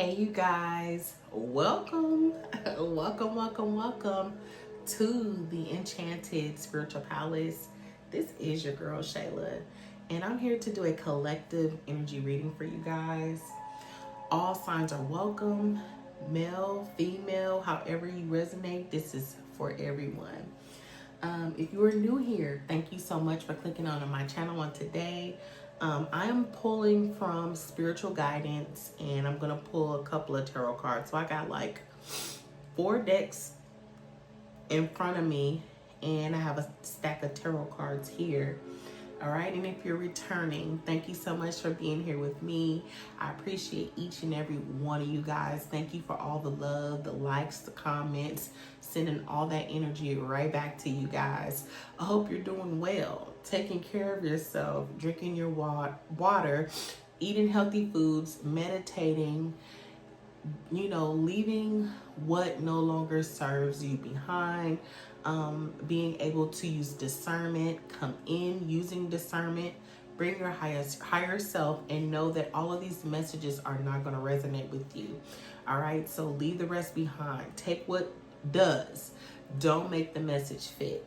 Hey you guys, welcome, welcome to the Enchanted Spiritual Palace. This is your girl Shayla, and I'm here to do a collective energy reading for you guys. All signs are welcome, male, female, however you resonate. This is for everyone. If you are new here, thank you so much for clicking on my channel on today. I am pulling from spiritual guidance, and I'm going to pull a couple of tarot cards. So I got like 4 decks in front of me, and I have a stack of tarot cards here. All right, and if you're returning, thank you so much for being here with me. I appreciate each and every one of you guys. Thank you for all the love, the likes, the comments, sending all that energy right back to you guys. I hope you're doing well, taking care of yourself, drinking your water, eating healthy foods, meditating, leaving what no longer serves you behind. Being able to use discernment, come in using discernment, bring your higher self, and know that all of these messages are not going to resonate with you. All right, so leave the rest behind. Take what does. Don't make the message fit.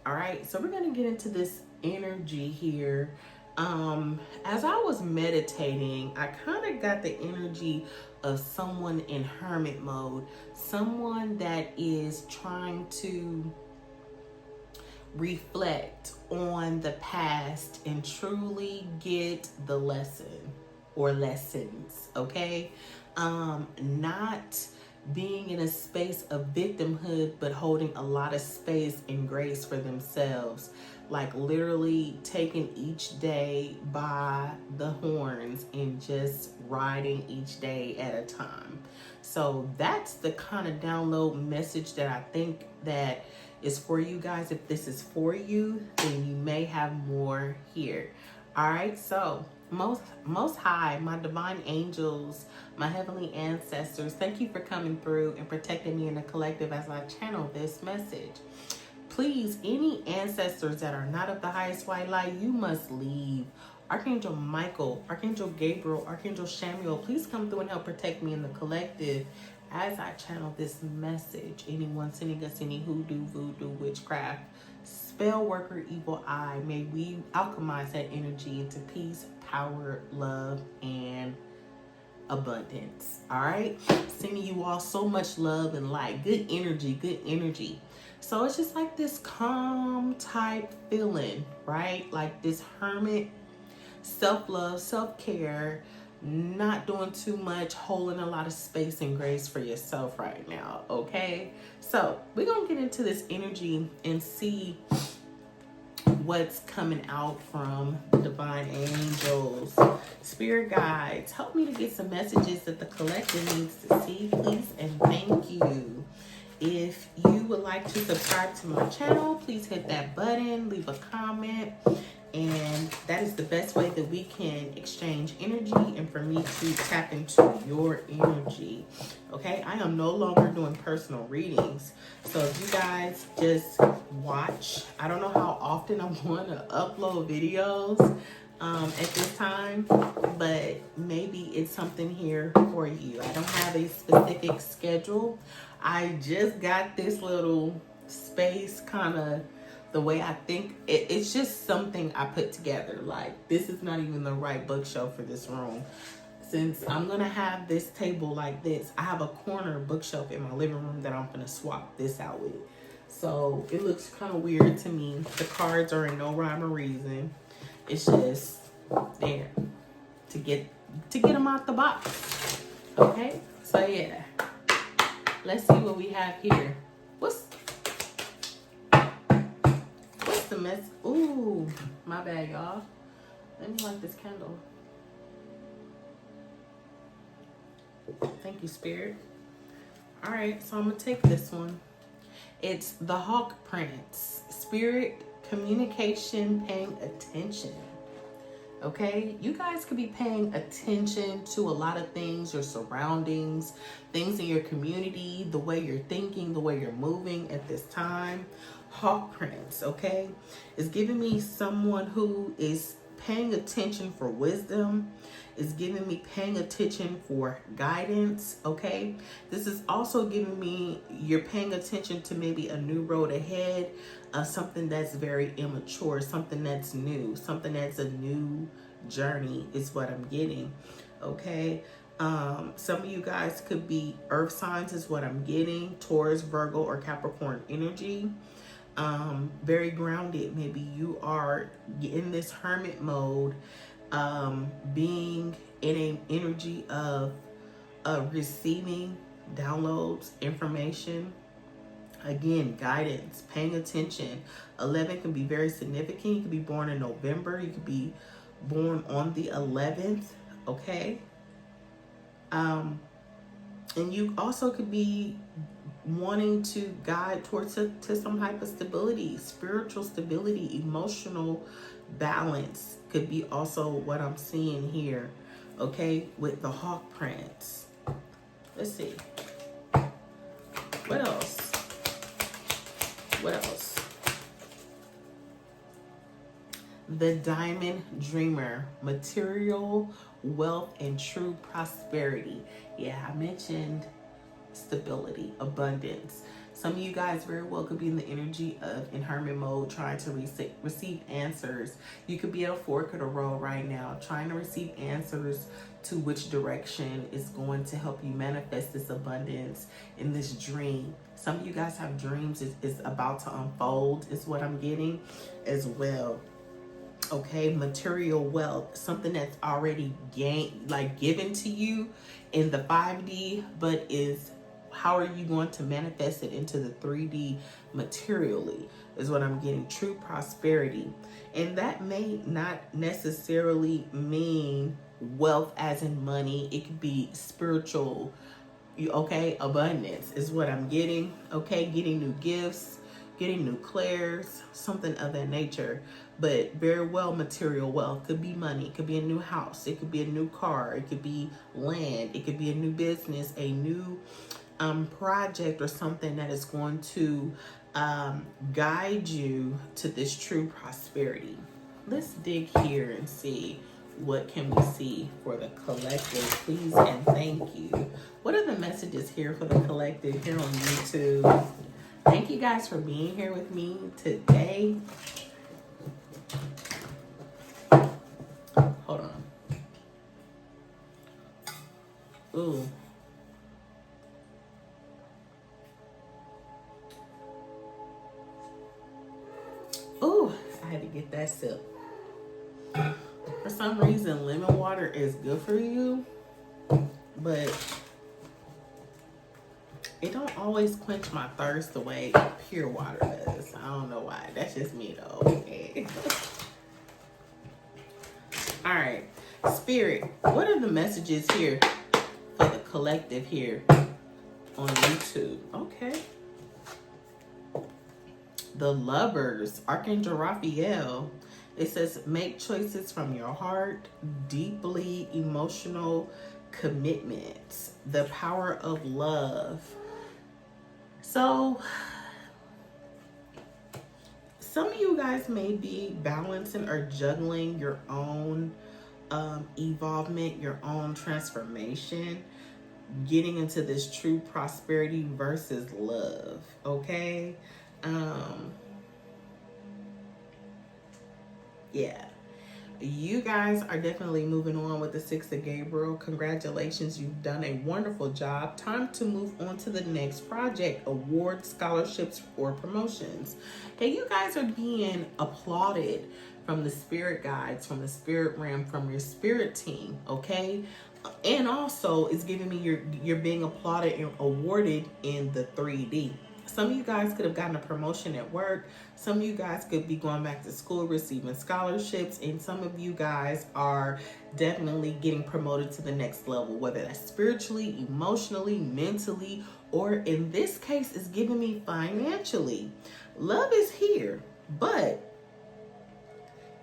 All right, so we're going to get into this energy here. As I was meditating, I kind of got the energy of someone in hermit mode, someone that is trying to reflect on the past and truly get the lesson or lessons, okay? Not being in a space of victimhood, but holding a lot of space and grace for themselves. Like literally taking each day by the horns and just riding each day at a time. So that's the kind of download message that I think that is for you guys. If this is for you, then you may have more here. All right, so most high, my divine angels, my heavenly ancestors, thank you for coming through and protecting me in the collective as I channel this message. Please, any ancestors that are not of the highest white light, you must leave. Archangel Michael, Archangel Gabriel, Archangel Samuel, please come through and help protect me in the collective as I channel this message. Anyone sending us any hoodoo, voodoo, witchcraft, spell worker, evil eye, may we alchemize that energy into peace, power, love, and abundance. All right, sending you all so much love and light, good energy. So it's just like this calm type feeling, right? Like this hermit, self-love, self-care, not doing too much, holding a lot of space and grace for yourself right now, okay? So we're gonna get into this energy and see what's coming out from the divine angels. Spirit guides, help me to get some messages that the collective needs to see, please, and thank you. If you would like to subscribe to my channel, please hit that button, leave a comment, and that is the best way that we can exchange energy and for me to tap into your energy. Okay, I am no longer doing personal readings, so if you guys just watch, I don't know how often I'm going to upload videos at this time, but maybe it's something here for you. I don't have a specific schedule. I just got this little space kind of the way I think. It's just something I put together. Like, this is not even the right bookshelf for this room. Since I'm going to have this table like this, I have a corner bookshelf in my living room that I'm going to swap this out with. So it looks kind of weird to me. The cards are in no rhyme or reason. It's just there to get them out the box. Okay, so yeah, let's see what we have here. What's the mess? Ooh, my bad, y'all. Let me light this candle. Thank you, Spirit. All right, so I'm gonna take this one. It's the Hawk Prince. Spirit, communication, paying attention. Okay, you guys could be paying attention to a lot of things, your surroundings, things in your community, the way you're thinking, the way you're moving at this time. Hawk Prince, okay, is giving me someone who is paying attention for wisdom. It's giving me paying attention for guidance, okay? This is also giving me you're paying attention to maybe a new road ahead, something that's very immature, something that's new, something that's a new journey is what I'm getting, okay? Some of you guys could be earth signs is what I'm getting, Taurus, Virgo, or Capricorn energy. Very grounded. Maybe you are in this hermit mode, being in an energy of receiving downloads, information, again, guidance, paying attention. 11 can be very significant. You could be born in November. You could be born on the 11th, okay? And you also could be wanting to guide towards to some type of stability, spiritual stability, emotional balance could be also what I'm seeing here, okay, with the Hawk Prince. Let's see. What else? What else? The Diamond Dreamer, material, wealth, and true prosperity. Yeah, I mentioned stability, abundance. Some of you guys very well could be in the energy of in hermit mode, trying to receive answers. You could be at a fork of the road right now, trying to receive answers to which direction is going to help you manifest this abundance in this dream. Some of you guys have dreams is about to unfold is what I'm getting as well. Okay, material wealth, something that's already given to you in the 5D, but is how are you going to manifest it into the 3D materially is what I'm getting. True prosperity. And that may not necessarily mean wealth as in money. It could be spiritual, okay, abundance is what I'm getting. Okay, getting new gifts, getting new clairs, something of that nature. But very well material wealth. Could be money, it could be a new house, it could be a new car, it could be land, it could be a new business, a new project, or something that is going to guide you to this true prosperity. Let's dig here and see what can we see for the collective, please and thank you. What are the messages here for the collective here on YouTube? Thank you guys for being here with me today. Hold on. Ooh. Ooh, I had to get that sip. For some reason, lemon water is good for you, but it don't always quench my thirst the way pure water does. I don't know why. That's just me though. Okay. All right. Spirit, what are the messages here for the collective here on YouTube? Okay. The Lovers, Archangel Raphael. It says, make choices from your heart, deeply emotional commitments, the power of love. So, some of you guys may be balancing or juggling your own evolvement, your own transformation, getting into this true prosperity versus love, okay? Yeah, you guys are definitely moving on with the 6 of Gabriel. Congratulations, you've done a wonderful job. Time to move on to the next project, awards, scholarships, or promotions. Okay, you guys are being applauded from the spirit guides, from the spirit realm, from your spirit team, okay? And also it's giving me you're being applauded and awarded in the 3D. Some of you guys could have gotten a promotion at work. Some of you guys could be going back to school, receiving scholarships. And some of you guys are definitely getting promoted to the next level, whether that's spiritually, emotionally, mentally, or in this case, it's giving me financially. Love is here, but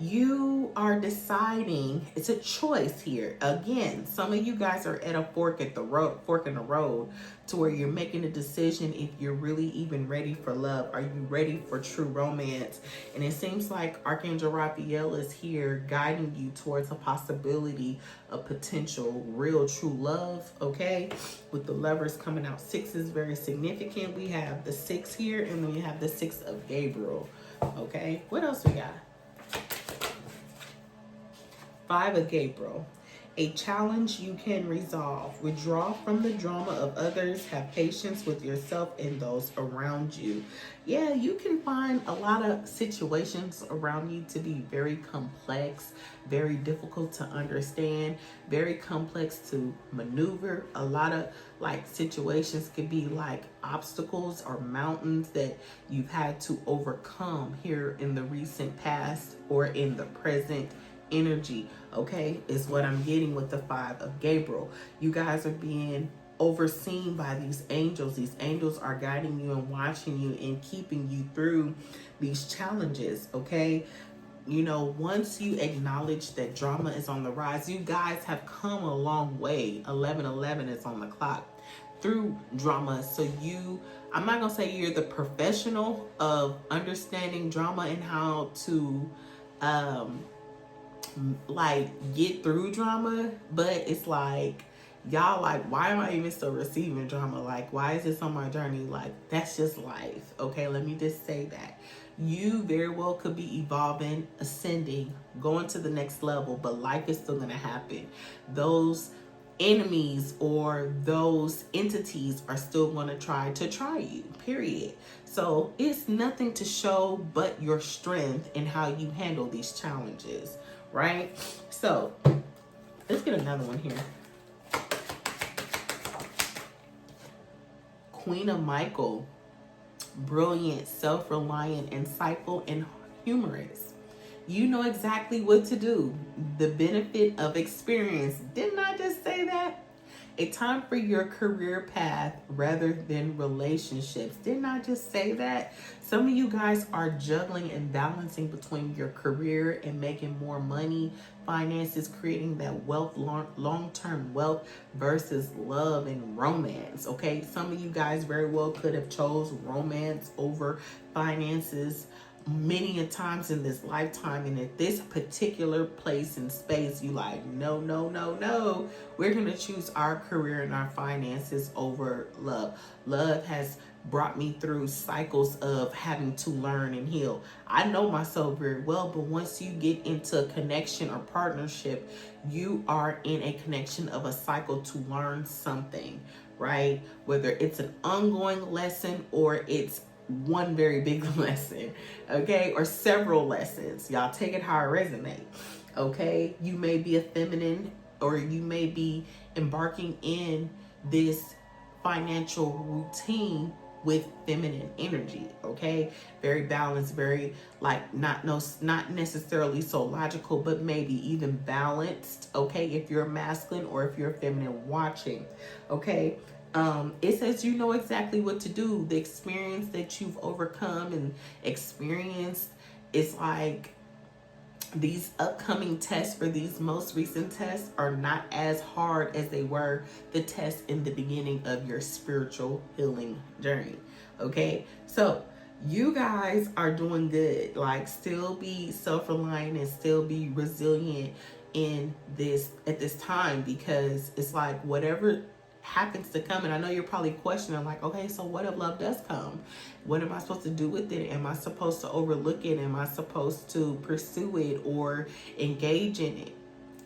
You are deciding, it's a choice here. Again, some of you guys are at a fork in the road to where you're making a decision if you're really even ready for love. Are you ready for true romance? And it seems like Archangel Raphael is here guiding you towards a possibility of potential real true love, okay? With the Lovers coming out, 6 is very significant. We have the 6 here, and then we have the 6 of Gabriel, okay? What else we got? 5 of Gabriel. A challenge you can resolve. Withdraw from the drama of others. Have patience with yourself and those around you. Yeah, you can find a lot of situations around you to be very complex, very difficult to understand, very complex to maneuver. A lot of like situations could be like obstacles or mountains that you've had to overcome here in the recent past or in the present energy, okay, is what I'm getting with the 5 of Gabriel. You guys are being overseen by these angels. These angels are guiding you and watching you and keeping you through these challenges, okay? You know, once you acknowledge that drama is on the rise, you guys have come a long way. 11:11 is on the clock through drama. So I'm not gonna say you're the professional of understanding drama and how to like get through drama, but it's like y'all like, why am I even still receiving drama? Like, why is this on my journey? Like, that's just life, okay? Let me just say that you very well could be evolving, ascending, going to the next level, but life is still gonna happen. Those enemies or those entities are still going to try you, period. So it's nothing to show but your strength and how you handle these challenges, right? So let's get another one here. Queen of Michael. Brilliant, self-reliant, insightful, and humorous. You know exactly what to do. The benefit of experience. Didn't I just say that? A time for your career path rather than relationships. Didn't I just say that? Some of you guys are juggling and balancing between your career and making more money, finances, creating that wealth, long-term wealth versus love and romance, okay? Some of you guys very well could have chose romance over finances many a times in this lifetime, and at this particular place and space, you like, no, we're gonna choose our career and our finances over love. Love has brought me through cycles of having to learn and heal. I know myself very well, but once you get into a connection or partnership, you are in a connection of a cycle to learn something, right? Whether it's an ongoing lesson or it's one very big lesson, okay, or several lessons. Y'all take it how it resonates, okay? You may be a feminine, or you may be embarking in this financial routine with feminine energy, okay? Very balanced, very like not necessarily so logical, but maybe even balanced, okay? If you're masculine or if you're feminine watching, okay? It says you know exactly what to do. The experience that you've overcome and experienced, it's like these upcoming tests for these most recent tests are not as hard as they were the tests in the beginning of your spiritual healing journey, okay? So you guys are doing good. Like, still be self-reliant and still be resilient in this at this time, because it's like whatever happens to come, and I know you're probably questioning like, okay, so what if love does come? What am I supposed to do with it? Am I supposed to overlook it? Am I supposed to pursue it or engage in it?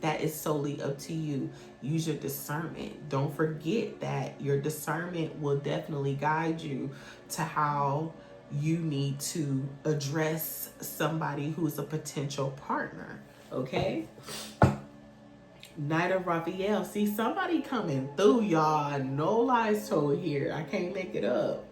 That is solely up to you. Use your discernment. Don't forget that your discernment will definitely guide you to how you need to address somebody who's a potential partner, okay? Knight of Raphael. See, somebody coming through, y'all. No lies told here. I can't make it up.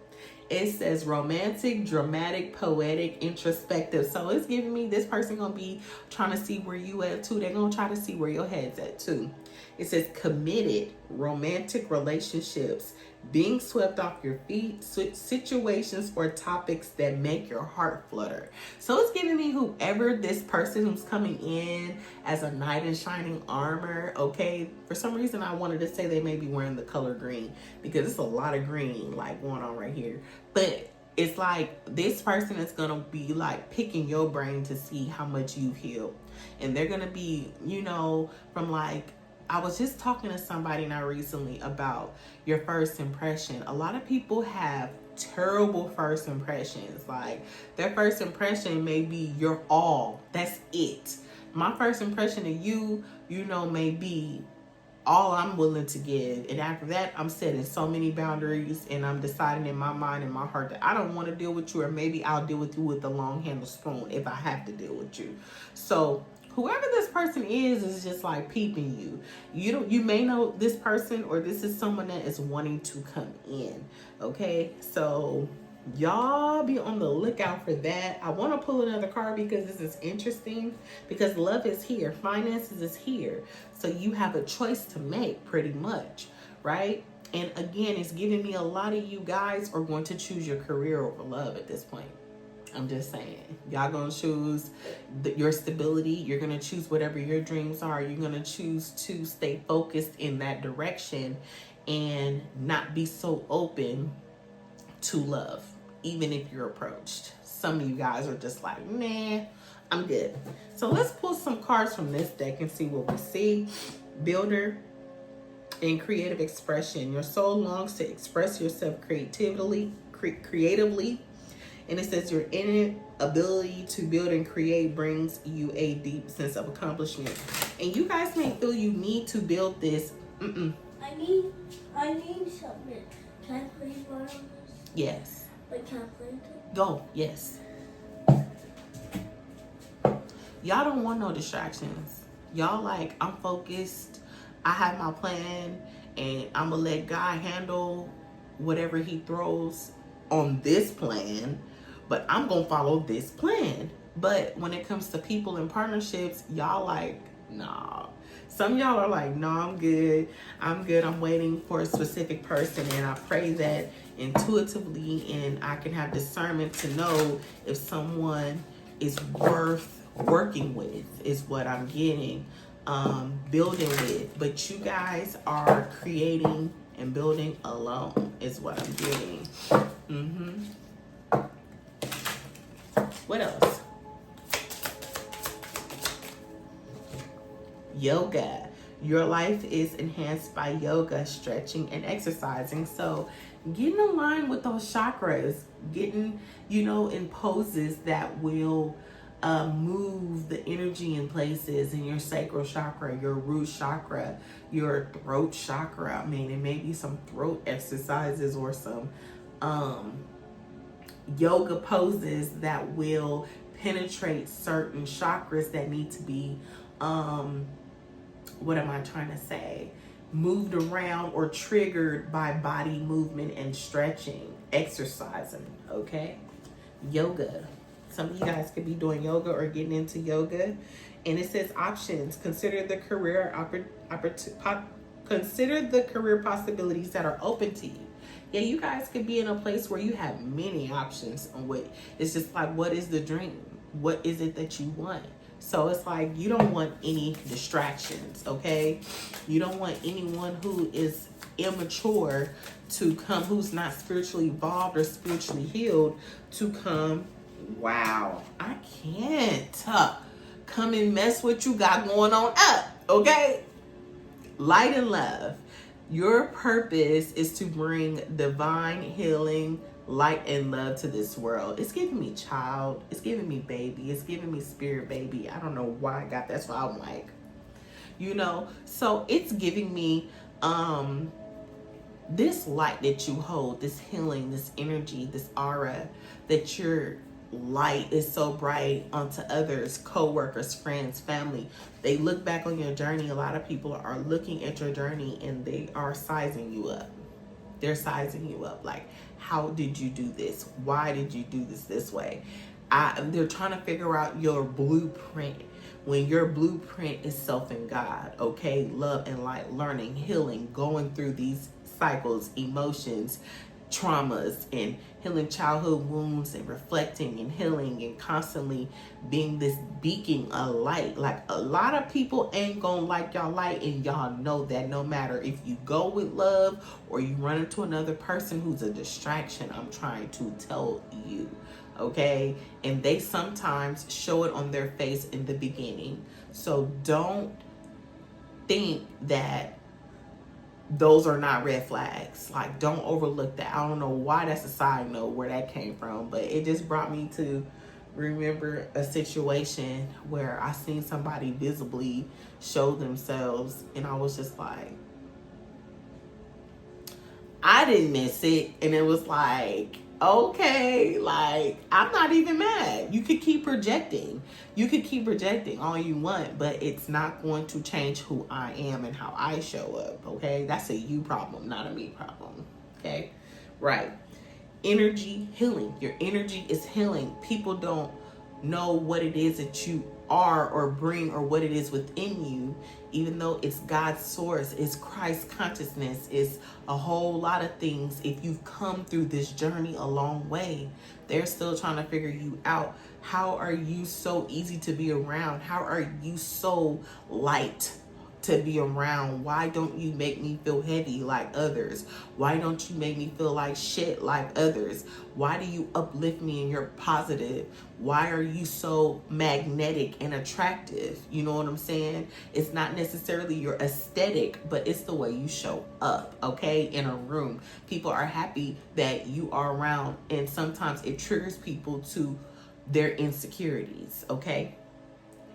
It says romantic, dramatic, poetic, introspective. So it's giving me this person gonna be trying to see where you at too. They're gonna try to see where your head's at too. It says committed, romantic relationships, being swept off your feet, situations or topics that make your heart flutter. So it's giving me whoever this person who's coming in as a knight in shining armor, okay? For some reason, I wanted to say they may be wearing the color green because it's a lot of green like going on right here. But it's like this person is going to be like picking your brain to see how much you've healed. And they're going to be, you know, from like, I was just talking to somebody now recently about your first impression. A lot of people have terrible first impressions. Like their first impression may be your all. That's it. My first impression of you, you know, may be all I'm willing to give. And after that, I'm setting so many boundaries and I'm deciding in my mind and my heart that I don't want to deal with you, or maybe I'll deal with you with the long handle spoon if I have to deal with you. So whoever this person is just like peeping you. You may know this person, or this is someone that is wanting to come in. Okay, so y'all be on the lookout for that. I want to pull another card because this is interesting, because love is here, finances is here, so you have a choice to make pretty much, right? And again, it's giving me a lot of you guys are going to choose your career over love at this point. I'm just saying, y'all gonna choose your stability. You're gonna choose whatever your dreams are. You're gonna choose to stay focused in that direction and not be so open to love, even if you're approached. Some of you guys are just like, nah, I'm good. So let's pull some cards from this deck and see what we see. Builder and creative expression. Your soul longs to express yourself creatively. And it says your innate ability to build and create brings you a deep sense of accomplishment. And you guys may feel you need to build this. I need something. Can I please borrow this? Yes. Like, can I play with it? Go. Yes. Y'all don't want no distractions. Y'all like, I'm focused. I have my plan. And I'm going to let God handle whatever he throws on this plan. But I'm going to follow this plan. But when it comes to people and partnerships, y'all like, nah. Some of y'all are like, no, I'm good. I'm waiting for a specific person. And I pray that intuitively and I can have discernment to know if someone is worth working with, is what I'm getting, building with. But you guys are creating and building alone is what I'm getting. What else? Yoga. Your life is enhanced by yoga, stretching, and exercising. So getting in line with those chakras, getting, you know, in poses that will move the energy in places in your sacral chakra, your root chakra, your throat chakra. I mean, it may be some throat exercises or some yoga poses that will penetrate certain chakras that need to be what am I trying to say, moved around or triggered by body movement and stretching, exercising. Okay, yoga. Some of you guys could be doing yoga or getting into yoga. And it says options. Consider the career consider the career possibilities that are open to you. Yeah, you guys could be in a place where you have many options on what. It's just like, what is the dream? What is it that you want? So it's like, you don't want any distractions, okay? You don't want anyone who is immature to come, who's not spiritually evolved or spiritually healed, to come. Wow, I can't come and mess with you got going on up, okay? Light and love. Your purpose is to bring divine healing, light, and love to this world. It's giving me child. It's giving me baby. It's giving me spirit baby. I don't know why I got that's why I'm like, you know. So it's giving me this light that you hold, this healing, this energy, this aura, that your light is so bright onto others, co-workers, friends, family. They look back on your journey. A lot of people are looking at your journey and they are sizing you up. They're sizing you up. Like, how did you do this? Why did you do this way? They're trying to figure out your blueprint. When your blueprint is self and God, okay? Love and light, learning, healing, going through these cycles, emotions, traumas, and healing childhood wounds, and reflecting and healing, and constantly being this beacon of light. Like, a lot of people ain't gonna like y'all light, and y'all know that. No matter if you go with love or you run into another person who's a distraction, I'm trying to tell you, okay? And they sometimes show it on their face in the beginning. So don't think that those are not red flags. Like, don't overlook that. I don't know why that's a side note where that came from, but it just brought me to remember a situation where I seen somebody visibly show themselves, and I was just like, I didn't miss it. And it was like, okay, like, I'm not even mad. You could keep projecting. You could keep projecting all you want, but it's not going to change who I am and how I show up, okay? That's a you problem, not a me problem, okay? Right. Energy healing. Your energy is healing. People don't know what it is that you are or bring, or what it is within you, even though it's God's source, it's Christ consciousness, it's a whole lot of things. If you've come through this journey a long way, they're still trying to figure you out. How are you so easy to be around? How are you so light to be around? Why don't you make me feel heavy like others? Why don't you make me feel like shit like others? Why do you uplift me and you're positive? Why are you so magnetic and attractive? You know what I'm saying? It's not necessarily your aesthetic, but it's the way you show up, okay? In a room, people are happy that you are around, and sometimes it triggers people to their insecurities, okay?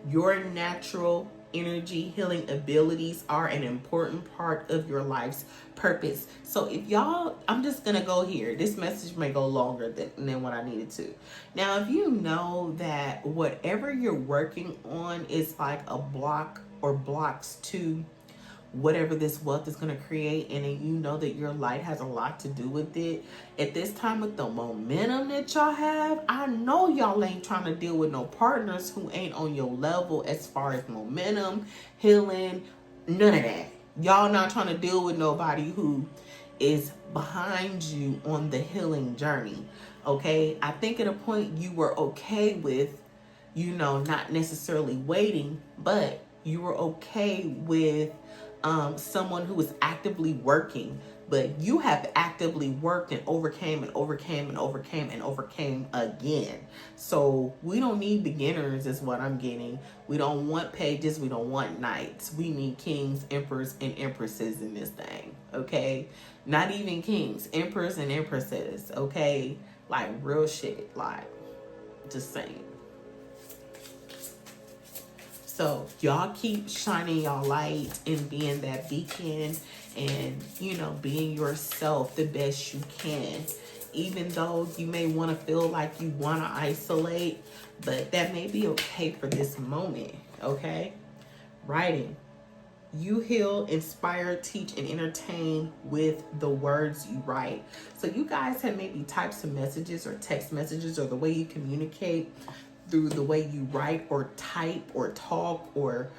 Your natural energy healing abilities are an important part of your life's purpose. So if y'all, I'm just gonna go here. This message may go longer than what I needed to. Now, if you know that whatever you're working on is like a block or blocks to whatever this wealth is going to create, and then you know that your light has a lot to do with it, at this time with the momentum that y'all have, I know y'all ain't trying to deal with no partners who ain't on your level as far as momentum, healing, none of that. Y'all not trying to deal with nobody who is behind you on the healing journey, okay? I think at a point you were okay with, not necessarily waiting, but you were okay with someone who is actively working, but you have actively worked and overcame and overcame and overcame and overcame again. So we don't need beginners is what I'm getting. We don't want pages. We don't want knights. We need kings, emperors, and empresses in this thing, okay? Not even kings, emperors, and empresses, okay? Like, real shit, like, just saying. So y'all keep shining y'all light and being that beacon, and, being yourself the best you can. Even though you may want to feel like you want to isolate, but that may be okay for this moment, okay? Writing. You heal, inspire, teach, and entertain with the words you write. So you guys have maybe typed some messages or text messages, or the way you communicate through the way you write or type or talk or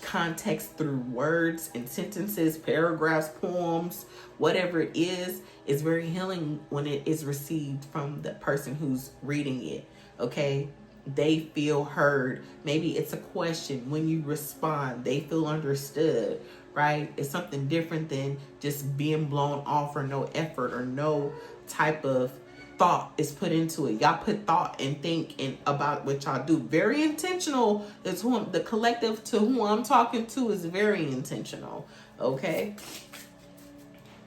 context through words and sentences, paragraphs, poems, whatever it is very healing when it is received from the person who's reading it, okay? They feel heard. Maybe it's a question. When you respond, they feel understood, right? It's something different than just being blown off, or no effort or no type of thought is put into it. Y'all put thought and think about what y'all do. Very intentional is the collective to whom I'm talking to is very intentional, okay?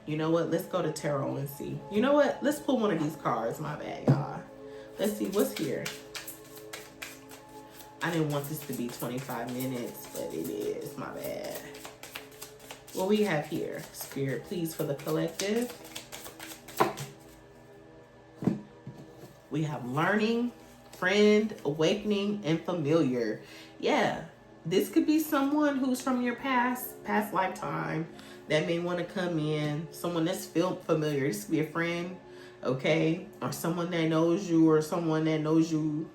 You know what? Let's go to tarot and see. You know what? Let's pull one of these cards. My bad, y'all. Let's see what's here. I didn't want this to be 25 minutes, but it is. My bad. What we have here? Spirit, please, for the collective. We have learning, friend, awakening, and familiar. Yeah, this could be someone who's from your past lifetime that may want to come in. Someone that's familiar. This could be a friend, okay? Or someone that knows you, or someone that knows you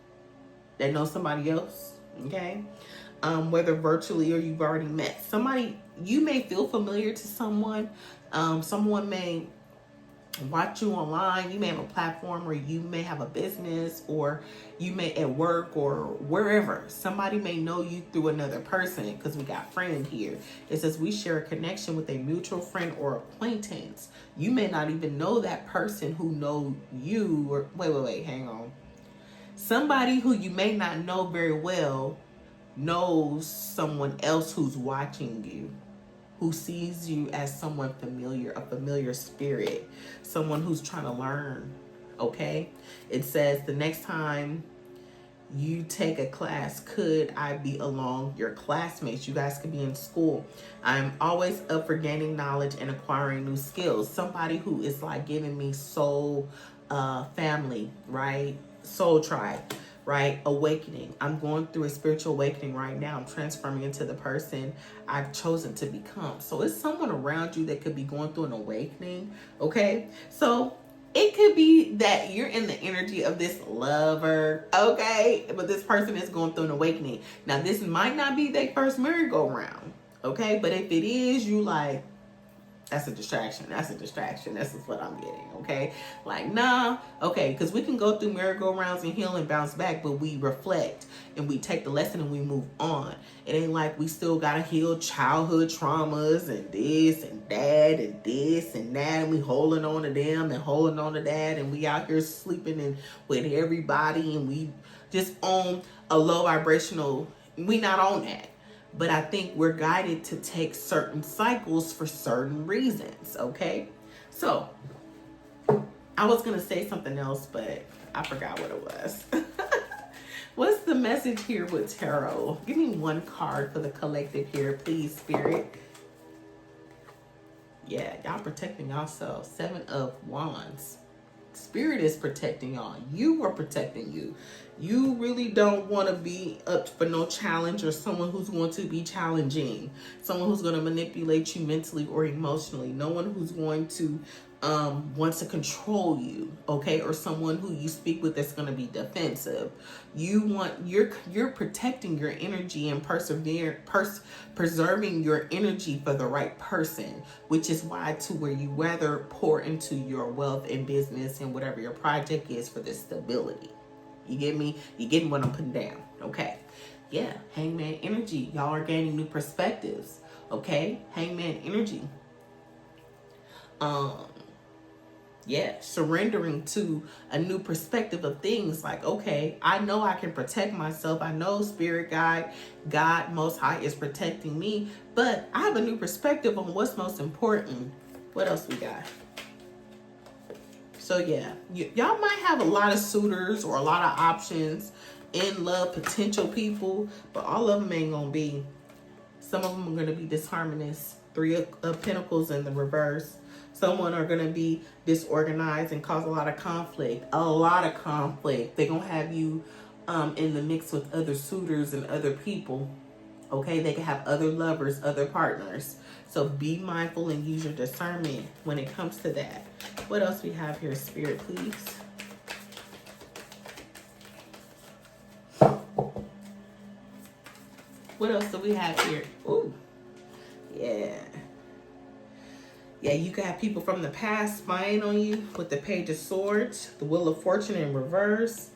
that knows somebody else, okay? Whether virtually or you've already met somebody, you may feel familiar to someone Someone may watch you online. You may have a platform, or you may have a business, or you may at work or wherever. Somebody may know you through another person, because we got friend here. It says we share a connection with a mutual friend or acquaintance. You may not even know that person who know you. Or wait, hang on. Somebody who you may not know very well knows someone else who's watching you, who sees you as someone familiar, a familiar spirit, someone who's trying to learn, okay? It says the next time you take a class, could I be along your classmates? You guys could be in school. I'm always up for gaining knowledge and acquiring new skills. Somebody who is like giving me soul family, right? Soul tribe, right? Awakening. I'm going through a spiritual awakening right now. I'm transforming into the person I've chosen to become. So it's someone around you that could be going through an awakening, okay? So it could be that you're in the energy of this lover, okay? But this person is going through an awakening. Now, this might not be their first merry-go-round, okay? But if it is, you like, that's a distraction. That's a distraction. This is what I'm getting, okay? Like, nah, okay, because we can go through merry-go-rounds and heal and bounce back, but we reflect and we take the lesson and we move on. It ain't like we still got to heal childhood traumas and this and that and this and that, and we holding on to them and holding on to that, and we out here sleeping and with everybody, and we just on a low vibrational, we not on that. But I think we're guided to take certain cycles for certain reasons, okay? So, I was going to say something else, but I forgot what it was. What's the message here with tarot? Give me one card for the collective here, please, Spirit. Yeah, y'all protecting yourselves. 7 of Wands. Spirit is protecting y'all. You are protecting you. You really don't want to be up for no challenge, or someone who's going to be challenging, someone who's going to manipulate you mentally or emotionally, no one who's going to wants to control you, okay, or someone who you speak with that's going to be defensive. You're protecting your energy and preserving your energy for the right person, which is why to where you rather pour into your wealth and business and whatever your project is for this stability. You get me? You getting what I'm putting down? Okay. Yeah, Hangman energy. Y'all are gaining new perspectives. Okay, Hangman energy. Yeah, surrendering to a new perspective of things. Like, okay, I know I can protect myself. I know Spirit Guide, God Most High is protecting me, but I have a new perspective on what's most important. What else we got? So yeah, y'all might have a lot of suitors or a lot of options in love, potential people, but all of them ain't gonna be. Some of them are gonna be disharmonious. 3 of Pentacles in the reverse. Someone are gonna be disorganized and cause a lot of conflict. A lot of conflict. They're gonna have you in the mix with other suitors and other people. Okay, they can have other lovers, other partners. So be mindful and use your discernment when it comes to that. What else we have here, Spirit, please? What else do we have here? Ooh, yeah. Yeah, you can have people from the past spying on you with the Page of Swords, the Wheel of Fortune in reverse,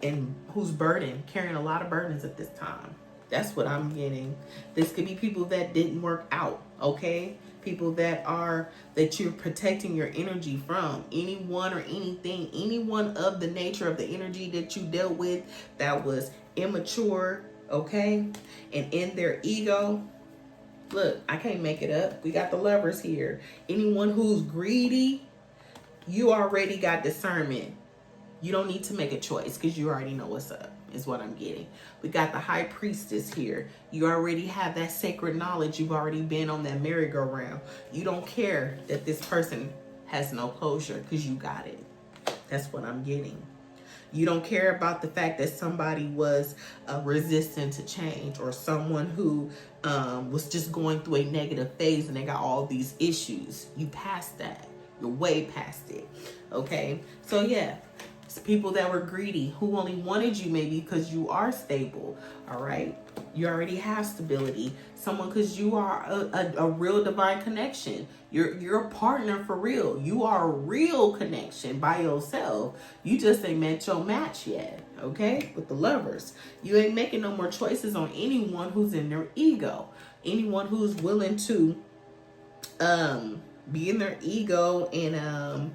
and who's burdened, carrying a lot of burdens at this time. That's what I'm getting. This could be people that didn't work out, okay? People that you're protecting your energy from. Anyone or anything, anyone of the nature of the energy that you dealt with that was immature, okay? And in their ego. Look, I can't make it up. We got the Lovers here. Anyone who's greedy, you already got discernment. You don't need to make a choice because you already know what's up, is what I'm getting. We got the High Priestess here. You already have that sacred knowledge. You've already been on that merry-go-round. You don't care that this person has no closure because you got it. That's what I'm getting. You don't care about the fact that somebody was resistant to change, or someone who was just going through a negative phase and they got all these issues. You passed that. You're way past it. Okay? So yeah, It's people that were greedy, who only wanted you maybe because you are stable. All right. You already have stability. Someone, because you are a real divine connection. You're a partner for real. You are a real connection by yourself. You just ain't met your match yet. Okay. With the lovers, you ain't making no more choices on anyone who's in their ego. Anyone who's willing to be in their ego and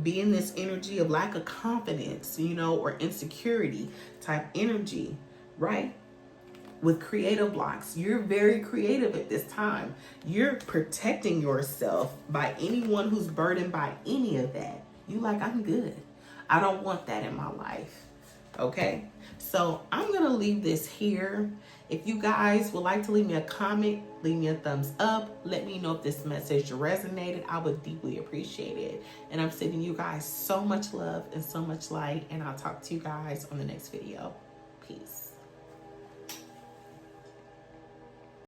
be in this energy of lack of confidence, you know, or insecurity type energy, right? With creative blocks, you're very creative at this time. You're protecting yourself by anyone who's burdened by any of that. You like, I'm good. I don't want that in my life. Okay, so I'm gonna leave this here. If you guys would like to leave me a comment, leave me a thumbs up. Let me know if this message resonated. I would deeply appreciate it. And I'm sending you guys so much love and so much light. And I'll talk to you guys on the next video. Peace.